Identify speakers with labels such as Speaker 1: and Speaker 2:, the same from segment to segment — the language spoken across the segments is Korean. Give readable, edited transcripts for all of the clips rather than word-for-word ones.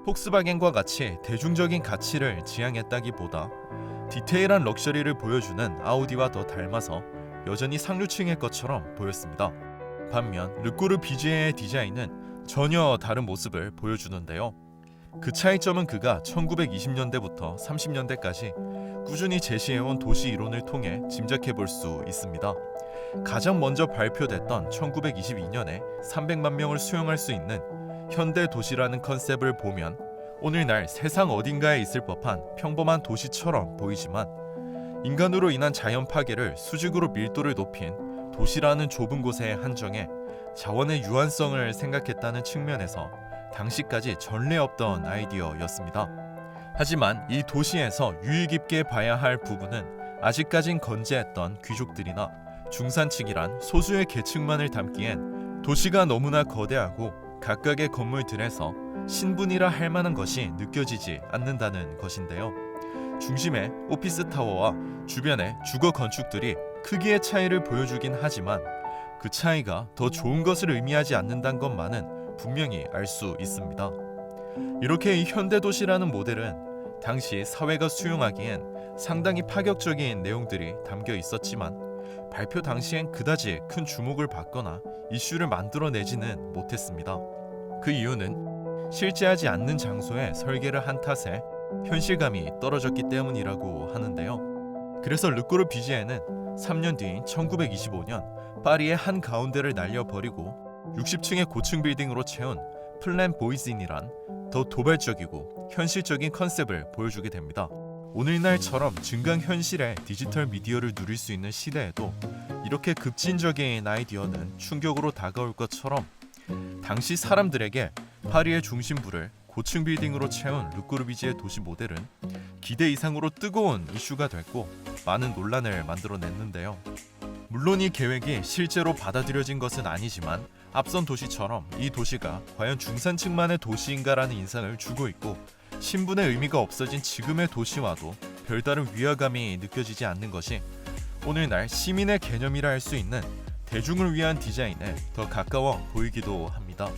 Speaker 1: 폭스바겐과 같이 대중적인 가치를 지향했다기보다 디테일한 럭셔리를 보여주는 아우디와 더 닮아서 여전히 상류층의 것처럼 보였습니다. 반면 르꼬르 비제의 디자인은 전혀 다른 모습을 보여주는데요. 그 차이점은 그가 1920년대부터 30년대까지 꾸준히 제시해온 도시 이론을 통해 짐작해볼 수 있습니다. 가장 먼저 발표됐던 1922년에 300만 명을 수용할 수 있는 현대 도시라는 컨셉을 보면 오늘날 세상 어딘가에 있을 법한 평범한 도시처럼 보이지만 인간으로 인한 자연 파괴를 수직으로 밀도를 높인 도시라는 좁은 곳에 한정해 자원의 유한성을 생각했다는 측면에서 당시까지 전례 없던 아이디어였습니다. 하지만 이 도시에서 유의 깊게 봐야 할 부분은 아직까진 건재했던 귀족들이나 중산층이란 소수의 계층만을 담기엔 도시가 너무나 거대하고 각각의 건물들에서 신분이라 할 만한 것이 느껴지지 않는다는 것인데요. 중심에 오피스 타워와 주변의 주거 건축들이 크기의 차이를 보여주긴 하지만 그 차이가 더 좋은 것을 의미하지 않는다는 것만은 분명히 알 수 있습니다. 이렇게 이 현대도시라는 모델은 당시 사회가 수용하기엔 상당히 파격적인 내용들이 담겨 있었지만 발표 당시엔 그다지 큰 주목을 받거나 이슈를 만들어내지는 못했습니다. 그 이유는 실제하지 않는 장소에 설계를 한 탓에 현실감이 떨어졌기 때문이라고 하는데요. 그래서 르꼬르 비제에는 3년 뒤인 1925년 파리의 한 가운데를 날려버리고 60층의 고층 빌딩으로 채운 플랜 보이진이란 더 도발적이고 현실적인 컨셉을 보여주게 됩니다. 오늘날처럼 증강현실의 디지털 미디어를 누릴 수 있는 시대에도 이렇게 급진적인 아이디어는 충격으로 다가올 것처럼 당시 사람들에게 파리의 중심부를 고층 빌딩으로 채운 르꼬르비지의 도시 모델은 기대 이상으로 뜨거운 이슈가 됐고 많은 논란을 만들어냈는데요. 물론 이 계획이 실제로 받아들여진 것은 아니지만 앞선 도시처럼 이 도시가 과연 중산층만의 도시인가라는 인상을 주고 있고 신분의 의미가 없어진 지금의 도시와도 별다른 위화감이 느껴지지 않는 것이 오늘날 시민의 개념이라 할 수 있는 대중을 위한 디자인에 더 가까워 보이기도 합니다.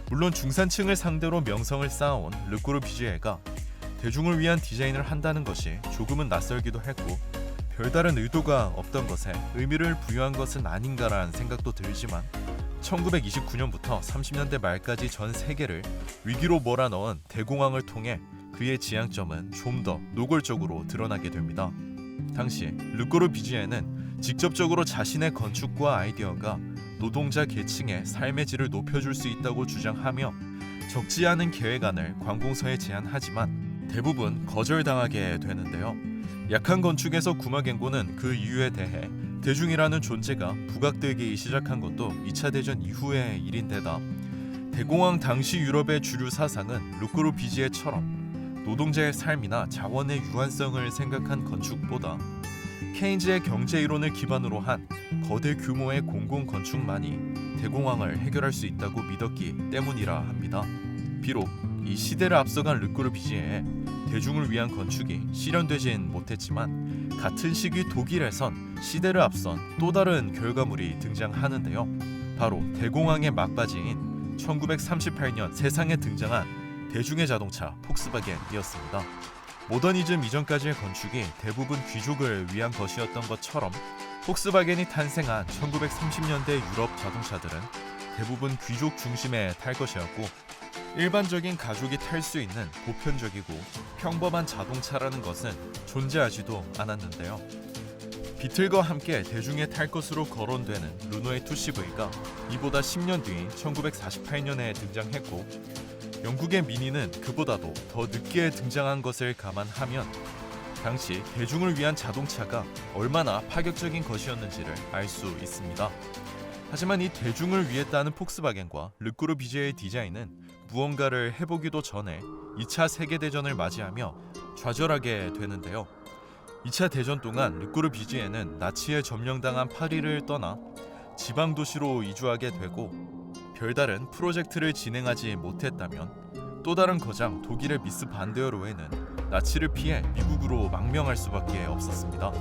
Speaker 1: 물론 중산층을 상대로 명성을 쌓아온 르꼬르 비제가 대중을 위한 디자인을 한다는 것이 조금은 낯설기도 했고 별다른 의도가 없던 것에 의미를 부여한 것은 아닌가라는 생각도 들지만 1929년부터 30년대 말까지 전 세계를 위기로 몰아넣은 대공황을 통해 그의 지향점은 좀 더 노골적으로 드러나게 됩니다. 당시 르꼬르 비제에는 직접적으로 자신의 건축과 아이디어가 노동자 계층의 삶의 질을 높여줄 수 있다고 주장하며 적지 않은 계획안을 관공서에 제안하지만 대부분 거절당하게 되는데요. 약한 건축에서 구마겐고는 그 이유에 대해 대중이라는 존재가 부각되기 시작한 것도 2차 대전 이후의 일인데다 대공황 당시 유럽의 주류 사상은 르꼬르 비제처럼 노동자의 삶이나 자원의 유한성을 생각한 건축보다 케인즈의 경제 이론을 기반으로 한 거대 규모의 공공건축만이 대공황을 해결할 수 있다고 믿었기 때문이라 합니다. 비록 이 시대를 앞서간 르꼬르 비제에 대중을 위한 건축이 실현되진 못했지만 같은 시기 독일에선 시대를 앞선 또 다른 결과물이 등장하는데요. 바로 대공황의 막바지인 1938년 세상에 등장한 대중의 자동차 폭스바겐이었습니다. 모더니즘 이전까지의 건축이 대부분 귀족을 위한 것이었던 것처럼 폭스바겐이 탄생한 1930년대 유럽 자동차들은 대부분 귀족 중심에 탈 것이었고 일반적인 가족이 탈 수 있는 보편적이고 평범한 자동차라는 것은 존재하지도 않았는데요. 비틀과 함께 대중에 탈 것으로 거론되는 르노의 2CV가 이보다 10년 뒤인 1948년에 등장했고 영국의 미니는 그보다도 더 늦게 등장한 것을 감안하면 당시 대중을 위한 자동차가 얼마나 파격적인 것이었는지를 알 수 있습니다. 하지만 이 대중을 위했다는 폭스바겐과 르꼬르 비제의 디자인은 무언가를 해보기도 전에 2차 세계대전을 맞이하며 좌절하게 되는데요. 2차 대전 동안 르꼬르 비제는 나치에 점령당한 파리를 떠나 지방도시로 이주하게 되고 별다른 프로젝트를 진행하지 못했다면 또 다른 거장 독일의 미스 반데어로에는 나치를 피해 미국으로 망명할 수밖에 없었습니다.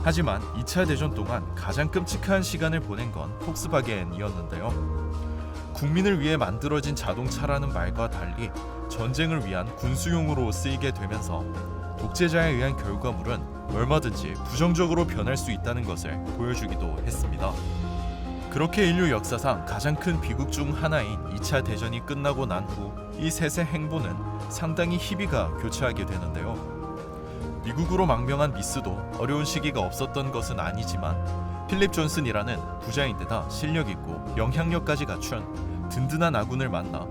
Speaker 1: 하지만 2차 대전 동안 가장 끔찍한 시간을 보낸 건 폭스바겐이었는데요. 국민을 위해 만들어진 자동차라는 말과 달리 전쟁을 위한 군수용으로 쓰이게 되면서 독재자에 의한 결과물은 얼마든지 부정적으로 변할 수 있다는 것을 보여주기도 했습니다. 그렇게 인류 역사상 가장 큰 비극 중 하나인 2차 대전이 끝나고 난 후 이 셋의 행보는 상당히 희비가 교차하게 되는데요. 미국으로 망명한 미스도 어려운 시기가 없었던 것은 아니지만 필립 존슨이라는 부자인데다 실력 있고 영향력까지 갖춘 든든한 아군을 만나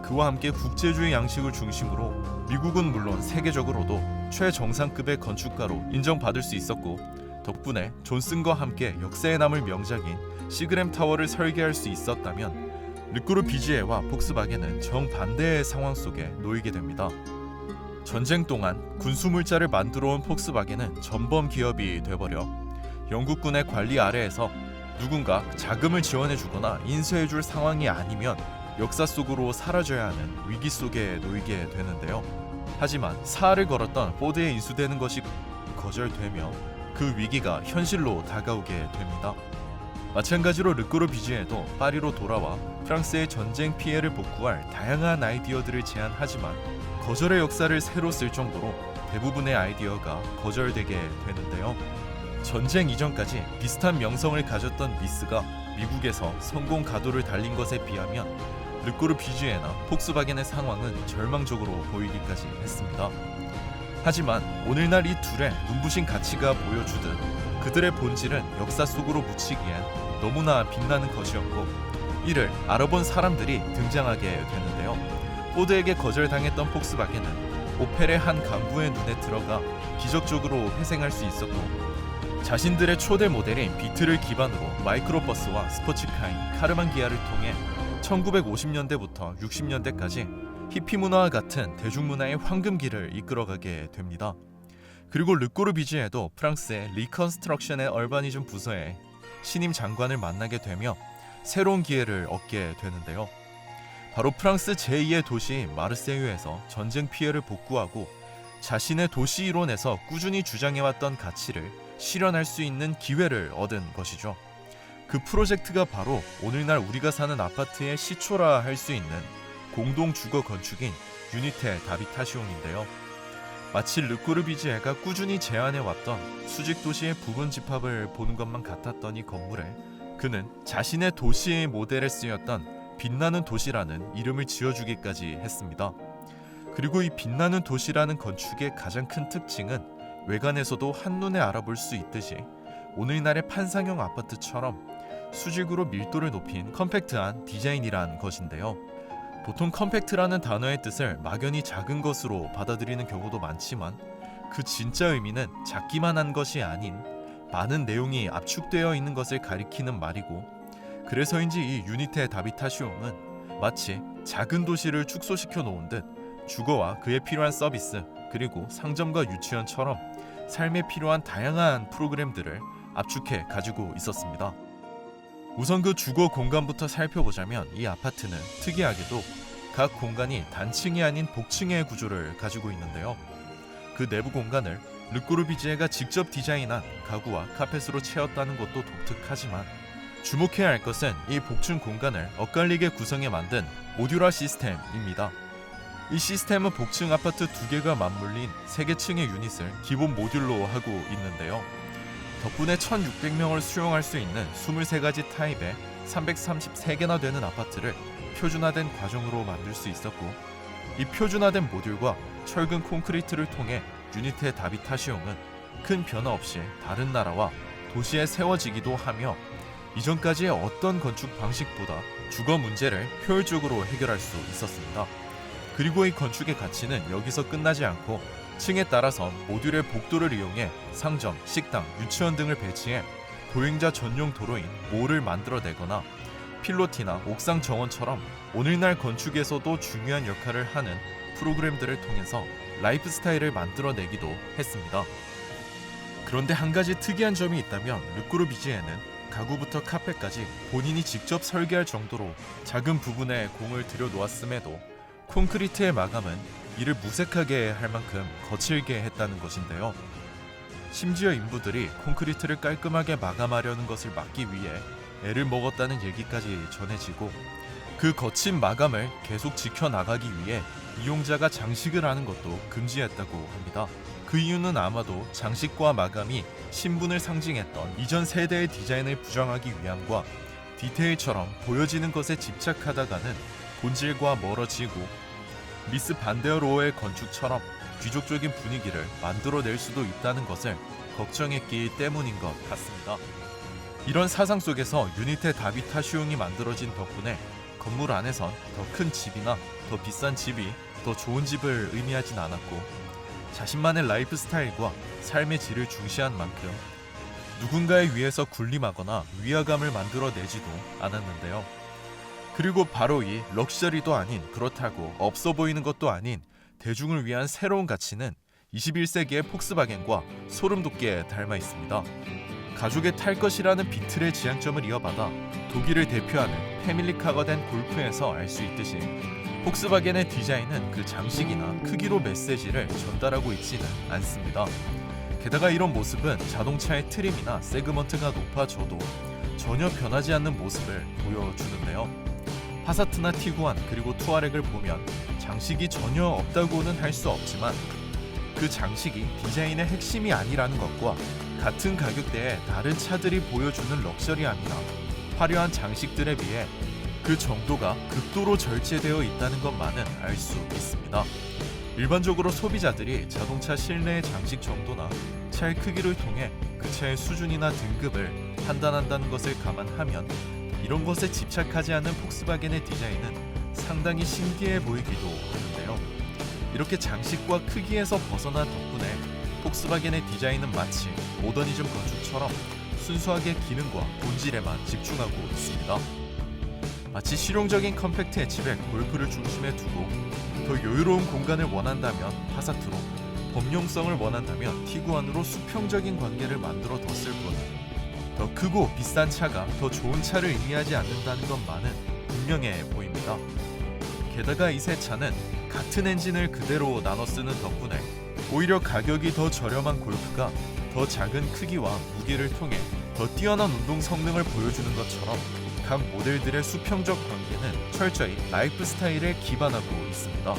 Speaker 1: 그와 함께 국제주의 양식을 중심으로 미국은 물론 세계적으로도 최정상급의 건축가로 인정받을 수 있었고, 덕분에 존슨과 함께 역사에 남을 명작인 시그램 타워를 설계할 수 있었다면 르꼬르 비지에와 폭스바겐은 정반대의 상황 속에 놓이게 됩니다. 전쟁 동안 군수물자를 만들어온 폭스바겐은 전범 기업이 돼버려 영국군의 관리 아래에서 누군가 자금을 지원해주거나 인수해줄 상황이 아니면 역사 속으로 사라져야 하는 위기 속에 놓이게 되는데요. 하지만 사활을 걸었던 포드에 인수되는 것이 거절되며 그 위기가 현실로 다가오게 됩니다. 마찬가지로 르꼬르 비지에도 파리로 돌아와 프랑스의 전쟁 피해를 복구할 다양한 아이디어들을 제안하지만 거절의 역사를 새로 쓸 정도로 대부분의 아이디어가 거절되게 되는데요. 전쟁 이전까지 비슷한 명성을 가졌던 미스가 미국에서 성공 가도를 달린 것에 비하면 르꼬르 비지에나 폭스바겐의 상황은 절망적으로 보이기까지 했습니다. 하지만 오늘날 이 둘의 눈부신 가치가 보여주듯 그들의 본질은 역사 속으로 묻히기엔 너무나 빛나는 것이었고, 이를 알아본 사람들이 등장하게 되는데요. 포드에게 거절당했던 폭스바겐은 오펠의 한 간부의 눈에 들어가 기적적으로 회생할 수 있었고, 자신들의 초대 모델인 비트를 기반으로 마이크로버스와 스포츠카인 카르만 기아를 통해 1950년대부터 60년대까지 히피 문화와 같은 대중문화의 황금기를 이끌어가게 됩니다. 그리고 르꼬르 비지에도 프랑스의 리컨스트럭션의 얼바니즘 부서의 신임 장관을 만나게 되며 새로운 기회를 얻게 되는데요. 바로 프랑스 제2의 도시인 마르세유에서 전쟁 피해를 복구하고 자신의 도시 이론에서 꾸준히 주장해왔던 가치를 실현할 수 있는 기회를 얻은 것이죠. 그 프로젝트가 바로 오늘날 우리가 사는 아파트의 시초라 할 수 있는 공동 주거 건축인 유니테 다비타시옹인데요. 마치 르꼬르 비지에가 꾸준히 제안해왔던 수직 도시의 부분 집합을 보는 것만 같았던 이 건물에 그는 자신의 도시의 모델에 쓰였던 빛나는 도시라는 이름을 지어주기까지 했습니다. 그리고 이 빛나는 도시라는 건축의 가장 큰 특징은 외관에서도 한눈에 알아볼 수 있듯이 오늘날의 판상형 아파트처럼 수직으로 밀도를 높인 컴팩트한 디자인이란 것인데요. 보통 컴팩트라는 단어의 뜻을 막연히 작은 것으로 받아들이는 경우도 많지만 그 진짜 의미는 작기만 한 것이 아닌 많은 내용이 압축되어 있는 것을 가리키는 말이고, 그래서인지 이 유니테 다비타시옹은 마치 작은 도시를 축소시켜 놓은 듯 주거와 그에 필요한 서비스, 그리고 상점과 유치원처럼 삶에 필요한 다양한 프로그램들을 압축해 가지고 있었습니다. 우선 그 주거 공간부터 살펴보자면 이 아파트는 특이하게도 각 공간이 단층이 아닌 복층의 구조를 가지고 있는데요. 그 내부 공간을 르꼬르 비지에가 직접 디자인한 가구와 카펫으로 채웠다는 것도 독특하지만 주목해야 할 것은 이 복층 공간을 엇갈리게 구성해 만든 모듈러 시스템입니다. 이 시스템은 복층 아파트 2개가 맞물린 3개 층의 유닛을 기본 모듈로 하고 있는데요. 덕분에 1600명을 수용할 수 있는 23가지 타입의 333개나 되는 아파트를 표준화된 과정으로 만들 수 있었고, 이 표준화된 모듈과 철근 콘크리트를 통해 유니테 다비타시옹은 큰 변화 없이 다른 나라와 도시에 세워지기도 하며 이전까지의 어떤 건축 방식보다 주거 문제를 효율적으로 해결할 수 있었습니다. 그리고 이 건축의 가치는 여기서 끝나지 않고 층에 따라서 모듈의 복도를 이용해 상점, 식당, 유치원 등을 배치해 보행자 전용 도로인 몰을 만들어내거나 필로티나 옥상 정원처럼 오늘날 건축에서도 중요한 역할을 하는 프로그램들을 통해서 라이프 스타일을 만들어내기도 했습니다. 그런데 한 가지 특이한 점이 있다면 르꼬르 비지에는 가구부터 카펫까지 본인이 직접 설계할 정도로 작은 부분에 공을 들여놓았음에도 콘크리트의 마감은 이를 무색하게 할 만큼 거칠게 했다는 것인데요. 심지어 인부들이 콘크리트를 깔끔하게 마감하려는 것을 막기 위해 애를 먹었다는 얘기까지 전해지고, 그 거친 마감을 계속 지켜나가기 위해 이용자가 장식을 하는 것도 금지했다고 합니다. 그 이유는 아마도 장식과 마감이 신분을 상징했던 이전 세대의 디자인을 부정하기 위함과 디테일처럼 보여지는 것에 집착하다가는 본질과 멀어지고 미스 반데어로어의 건축처럼 귀족적인 분위기를 만들어낼 수도 있다는 것을 걱정했기 때문인 것 같습니다. 이런 사상 속에서 유니테 다비타 슈용이 만들어진 덕분에 건물 안에선 더 큰 집이나 더 비싼 집이 더 좋은 집을 의미하진 않았고 자신만의 라이프 스타일과 삶의 질을 중시한 만큼 누군가에 의해서 군림하거나 위화감을 만들어내지도 않았는데요. 그리고 바로 이 럭셔리도 아닌, 그렇다고 없어 보이는 것도 아닌 대중을 위한 새로운 가치는 21세기의 폭스바겐과 소름 돋게 닮아 있습니다. 가족의 탈 것이라는 비틀의 지향점을 이어받아 독일을 대표하는 패밀리카가 된 골프에서 알 수 있듯이 폭스바겐의 디자인은 그 장식이나 크기로 메시지를 전달하고 있지는 않습니다. 게다가 이런 모습은 자동차의 트림이나 세그먼트가 높아져도 전혀 변하지 않는 모습을 보여주는데요. 파사트나 티구안 그리고 투아렉을 보면 장식이 전혀 없다고는 할 수 없지만 그 장식이 디자인의 핵심이 아니라는 것과 같은 가격대에 다른 차들이 보여주는 럭셔리함이나 화려한 장식들에 비해 그 정도가 극도로 절제되어 있다는 것만은 알 수 있습니다. 일반적으로 소비자들이 자동차 실내의 장식 정도나 차의 크기를 통해 그 차의 수준이나 등급을 판단한다는 것을 감안하면 이런 것에 집착하지 않는 폭스바겐의 디자인은 상당히 신기해 보이기도 하는데요. 이렇게 장식과 크기에서 벗어난 덕분에 폭스바겐의 디자인은 마치 모더니즘 건축처럼 순수하게 기능과 본질에만 집중하고 있습니다. 마치 실용적인 컴팩트 해치백 골프를 중심에 두고 더 여유로운 공간을 원한다면 파사트로, 범용성을 원한다면 티구안으로 수평적인 관계를 만들어뒀을 뿐 더 크고 비싼 차가 더 좋은 차를 의미하지 않는다는 것만은 분명해 보입니다. 게다가 이 세 차는 같은 엔진을 그대로 나눠 쓰는 덕분에 오히려 가격이 더 저렴한 골프가 더 작은 크기와 무게를 통해 더 뛰어난 운동 성능을 보여주는 것처럼 각 모델들의 수평적 관계는 철저히 라이프 스타일에 기반하고 있습니다.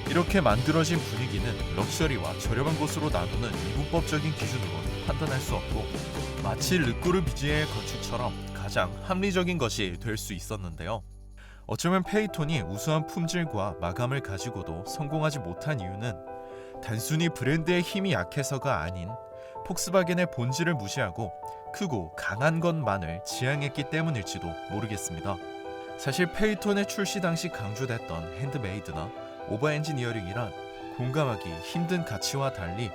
Speaker 1: 이렇게 만들어진 분위기는 럭셔리와 저렴한 곳으로 나누는 이분법적인 기준으로 판단할 수 없고 마치 르꼬르비지에의 건축처럼 가장 합리적인 것이 될 수 있었는데요. 어쩌면 페이톤이 우수한 품질과 마감을 가지고도 성공하지 못한 이유는 단순히 브랜드의 힘이 약해서가 아닌 폭스바겐의 본질을 무시하고 크고 강한 것만을 지향했기 때문일지도 모르겠습니다. 사실 페이톤의 출시 당시 강조됐던 핸드메이드나 오버엔지니어링이란 공감하기 힘든 가치와 달리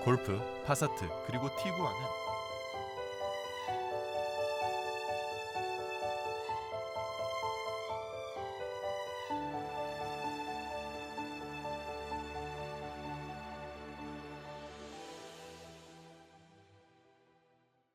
Speaker 1: 골프, 파사트 그리고 티구안은